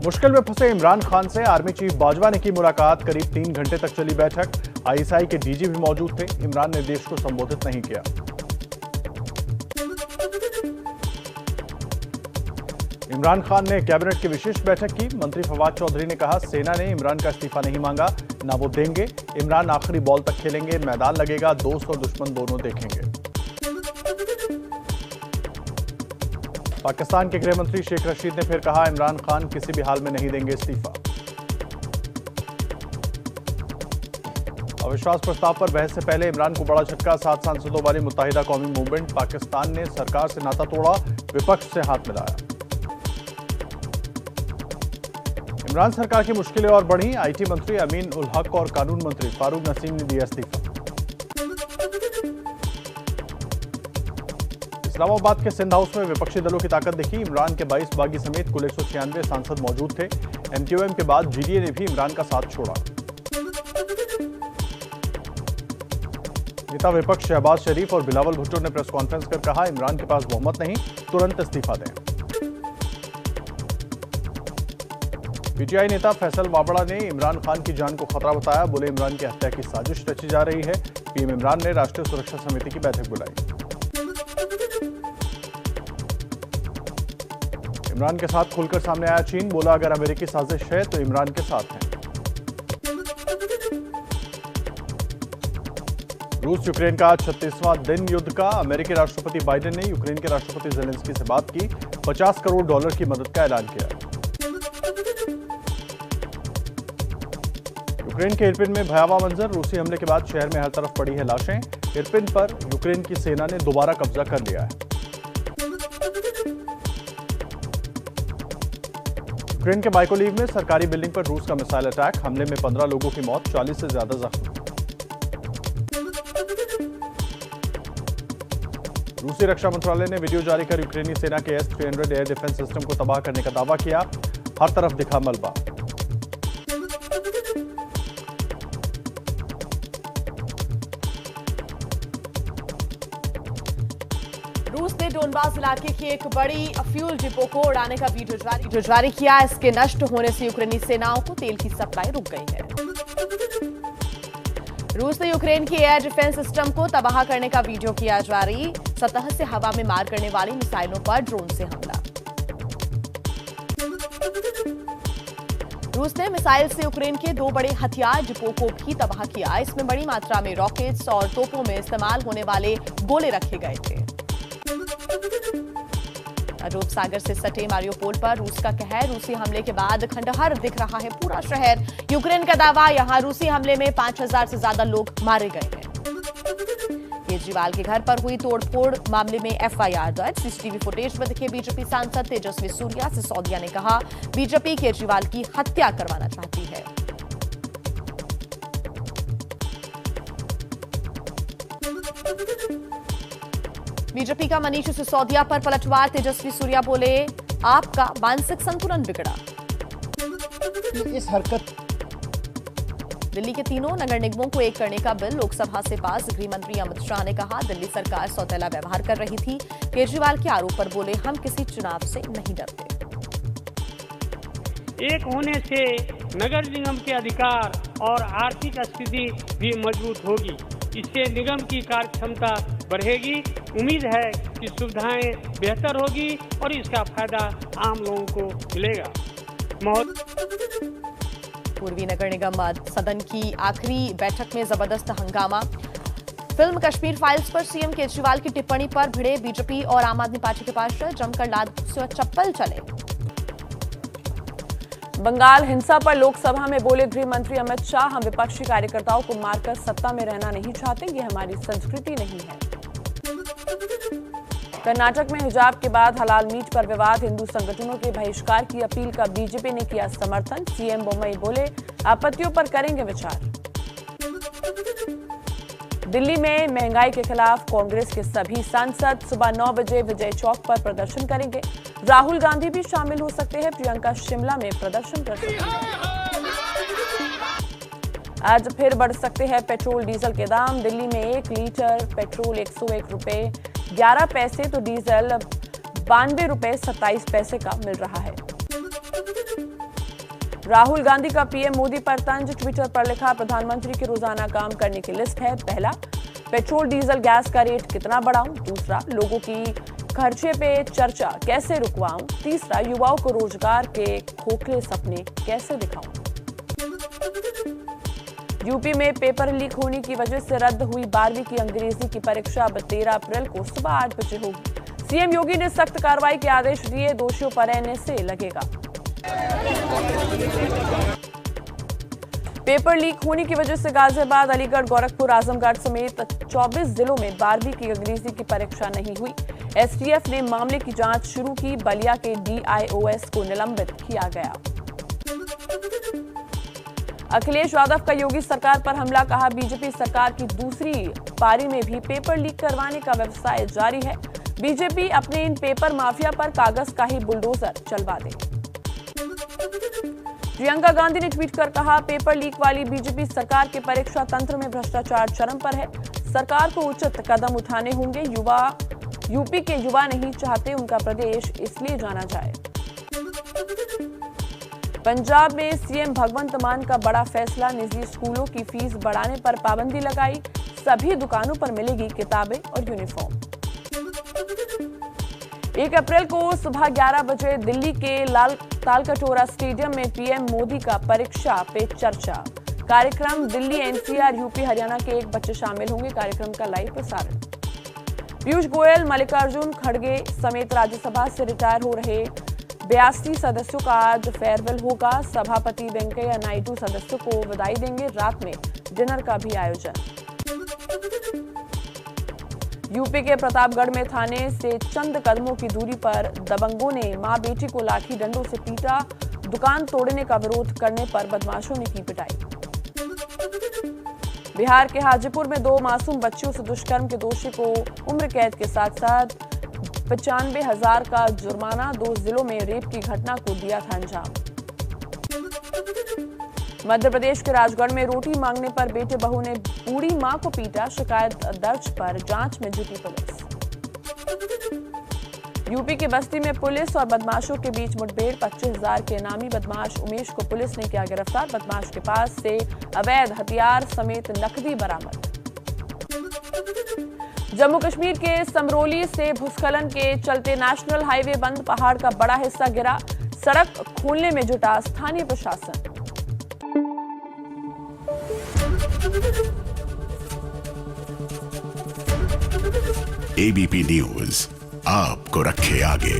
मुश्किल में फंसे इमरान खान से आर्मी चीफ बाजवा ने की मुलाकात। करीब 3 घंटे तक चली बैठक। आईएसआई के डीजी भी मौजूद थे। इमरान ने देश को संबोधित नहीं किया। इमरान खान ने कैबिनेट की विशेष बैठक की। मंत्री फवाद चौधरी ने कहा, सेना ने इमरान का इस्तीफा नहीं मांगा, ना वो देंगे। इमरान आखिरी बॉल तक खेलेंगे, मैदान लगेगा, दोस्त और दुश्मन दोनों देखेंगे। पाकिस्तान के गृह मंत्री शेख रशीद ने फिर कहा, इमरान खान किसी भी हाल में नहीं देंगे इस्तीफा। अविश्वास प्रस्ताव पर बहस से पहले इमरान को बड़ा झटका। 7 सांसदों वाली मुत्तहिदा कौमी मूवमेंट पाकिस्तान ने सरकार से नाता तोड़ा, विपक्ष से हाथ मिलाया। इमरान सरकार की मुश्किलें और बढ़ी। आईटी मंत्री अमीन उल हक और कानून मंत्री फारूक नसीम ने दिया इस्तीफा। इस्लामाबाद के सिंध हाउस में विपक्षी दलों की ताकत दिखी। इमरान के 22 बागी समेत कुल 196 सांसद मौजूद थे। एमक्यूएम के बाद जीडीए ने भी इमरान का साथ छोड़ा। नेता विपक्ष शहबाज शरीफ और बिलावल भुट्टो ने प्रेस कॉन्फ्रेंस कर कहा, इमरान के पास बहुमत नहीं, तुरंत इस्तीफा दें। पीटीआई नेता फैसल वाबड़ा ने इमरान खान की जान को खतरा बताया। बोले, इमरान की हत्या की साजिश रची जा रही है। पीएम इमरान ने राष्ट्रीय सुरक्षा समिति की बैठक बुलाई। इमरान के साथ खुलकर सामने आया चीन। बोला, अगर अमेरिकी साजिश है तो इमरान के साथ है। रूस यूक्रेन का 36वां दिन युद्ध का। अमेरिकी राष्ट्रपति बाइडेन ने यूक्रेन के राष्ट्रपति जेलेंस्की से बात की। $50 करोड़ की मदद का ऐलान किया। यूक्रेन के इरपिन में भयावह मंजर। रूसी हमले के बाद शहर में हर तरफ पड़ी है लाशें। इरपिन पर यूक्रेन की सेना ने दोबारा कब्जा कर लिया है। यूक्रेन के बाइकोलीव में सरकारी बिल्डिंग पर रूस का मिसाइल अटैक। हमले में 15 लोगों की मौत, 40 से ज्यादा जख्मी। रूसी रक्षा मंत्रालय ने वीडियो जारी कर यूक्रेनी सेना के S-300 एयर डिफेंस सिस्टम को तबाह करने का दावा किया। हर तरफ दिखा मलबा। रूस ने डोनबास इलाके की एक बड़ी फ्यूल डिपो को उड़ाने का वीडियो जारी किया। इसके नष्ट होने से यूक्रेनी सेनाओं को तेल की सप्लाई रुक गई है। रूस ने यूक्रेन की एयर डिफेंस सिस्टम को तबाह करने का वीडियो किया जारी। सतह से हवा में मार करने वाली मिसाइलों पर ड्रोन से हमला। रूस ने मिसाइल से यूक्रेन के 2 बड़े हथियार डिपो को भी तबाह किया। इसमें बड़ी मात्रा में रॉकेट्स और तोपों में इस्तेमाल होने वाले गोले रखे गए थे। अरब सागर से सटे मारियोपोल पर रूस का कहर। रूसी हमले के बाद खंडहर दिख रहा है पूरा शहर। यूक्रेन का दावा, यहां रूसी हमले में 5000 से ज्यादा लोग मारे गए हैं। केजरीवाल के घर पर हुई तोड़फोड़ मामले में एफआईआर दर्ज। सीसीटीवी फुटेज में दिखे बीजेपी सांसद तेजस्वी सूर्या। सिसोदिया ने कहा, बीजेपी केजरीवाल की हत्या करवाना चाहती है। बीजेपी का मनीष सिसोदिया पर पलटवार। तेजस्वी सूर्या बोले, आपका मानसिक संतुलन बिगड़ा। इस हरकत दिल्ली के तीनों नगर निगमों को एक करने का बिल लोकसभा से पास। गृह मंत्री अमित शाह ने कहा, दिल्ली सरकार सौतेला व्यवहार कर रही थी। केजरीवाल के आरोप पर बोले, हम किसी चुनाव से नहीं डरते। एक होने से नगर निगम के अधिकार और आर्थिक स्थिति भी मजबूत होगी। इससे निगम की कार्य क्षमता बढ़ेगी। उम्मीद है कि सुविधाएं बेहतर होगी और इसका फायदा आम लोगों को मिलेगा। पूर्वी नगर निगम सदन की आखिरी बैठक में जबरदस्त हंगामा। फिल्म कश्मीर फाइल्स पर सीएम केजरीवाल की टिप्पणी पर भिड़े बीजेपी और आम आदमी पार्टी के पार्षद। जमकर लात से चप्पल चले। बंगाल हिंसा पर लोकसभा में बोले गृह मंत्री अमित शाह, हम विपक्षी कार्यकर्ताओं को मारकर सत्ता में रहना नहीं चाहते, ये हमारी संस्कृति नहीं है। कर्नाटक में हिजाब के बाद हलाल मीट पर विवाद। हिंदू संगठनों के बहिष्कार की अपील का बीजेपी ने किया समर्थन। सीएम बोम्मई बोले, आपत्तियों पर करेंगे विचार। दिल्ली में महंगाई के खिलाफ कांग्रेस के सभी सांसद सुबह 9 बजे विजय चौक पर प्रदर्शन करेंगे। राहुल गांधी भी शामिल हो सकते हैं। प्रियंका शिमला में प्रदर्शन कर सकते हैं। आज फिर बढ़ सकते हैं पेट्रोल डीजल के दाम। दिल्ली में 1 लीटर पेट्रोल 101 रुपए 11 पैसे तो डीजल ₹92.27 का मिल रहा है। राहुल गांधी का पीएम मोदी पर तंज, ट्विटर पर लिखा, प्रधानमंत्री के रोजाना काम करने की लिस्ट है। पहला, पेट्रोल डीजल गैस का रेट कितना बढ़ाऊं। दूसरा, लोगों की खर्चे पे चर्चा कैसे रुकवाऊं। तीसरा, युवाओं को रोजगार के खोखले सपने कैसे दिखाऊं। यूपी में पेपर लीक होने की वजह से रद्द हुई 12वीं की अंग्रेजी की परीक्षा अब 13 अप्रैल को सुबह 8 बजे होगी। सीएम योगी ने सख्त कार्रवाई के आदेश दिए, दोषियों पर एनएसए लगेगा। पेपर लीक होने की वजह से गाजियाबाद, अलीगढ़, गोरखपुर, आजमगढ़ समेत 24 जिलों में 12वीं की अंग्रेजी की परीक्षा नहीं हुई। एसटीएफ ने मामले की जांच शुरू की। बलिया के डीआईओएस को निलंबित किया गया। अखिलेश यादव का योगी सरकार पर हमला, कहा बीजेपी सरकार की दूसरी पारी में भी पेपर लीक करवाने का व्यवसाय जारी है। बीजेपी अपने इन पेपर माफिया पर कागज का ही बुलडोजर चलवा दे। प्रियंका गांधी ने ट्वीट कर कहा, पेपर लीक वाली बीजेपी सरकार के परीक्षा तंत्र में भ्रष्टाचार चरम पर है। सरकार को उचित कदम उठाने होंगे। यूपी के युवा नहीं चाहते उनका प्रदेश इसलिए जाना जाए। पंजाब में सीएम भगवंत मान का बड़ा फैसला, निजी स्कूलों की फीस बढ़ाने पर पाबंदी लगाई। सभी दुकानों पर मिलेगी किताबें और यूनिफॉर्म। 1 अप्रैल को सुबह 11 बजे दिल्ली के लाल तालकटोरा स्टेडियम में पीएम मोदी का परीक्षा पे चर्चा कार्यक्रम। दिल्ली, एनसीआर, यूपी, हरियाणा के 1 बच्चे शामिल होंगे। कार्यक्रम का लाइव प्रसारण। पीयूष गोयल, मल्लिकार्जुन खड़गे समेत राज्यसभा से रिटायर हो रहे 82 सदस्यों का आज फेयरवेल होगा। सभापति वेंकैया नायडू सदस्यों को विदाई देंगे। रात में डिनर का भी आयोजन। यूपी के प्रतापगढ़ में थाने से चंद कदमों की दूरी पर दबंगों ने मां बेटी को लाठी डंडों से पीटा। दुकान तोड़ने का विरोध करने पर बदमाशों ने की पिटाई। बिहार के हाजीपुर में 2 मासूम बच्चियों से दुष्कर्म के दोषी को उम्र कैद के साथ साथ 95,000 का जुर्माना। 2 जिलों में रेप की घटना को दिया था अंजाम। मध्य प्रदेश के राजगढ़ में रोटी मांगने पर बेटे बहू ने बूढ़ी मां को पीटा। शिकायत दर्ज पर जांच में जुटी पुलिस। यूपी के बस्ती में पुलिस और बदमाशों के बीच मुठभेड़। 25,000 के इनामी बदमाश उमेश को पुलिस ने किया गिरफ्तार। बदमाश के पास से अवैध हथियार समेत नकदी बरामद। जम्मू कश्मीर के समरोली से भूस्खलन के चलते नेशनल हाईवे बंद। पहाड़ का बड़ा हिस्सा गिरा। सड़क खोलने में जुटा स्थानीय प्रशासन। एबीपी न्यूज आपको रखे आगे।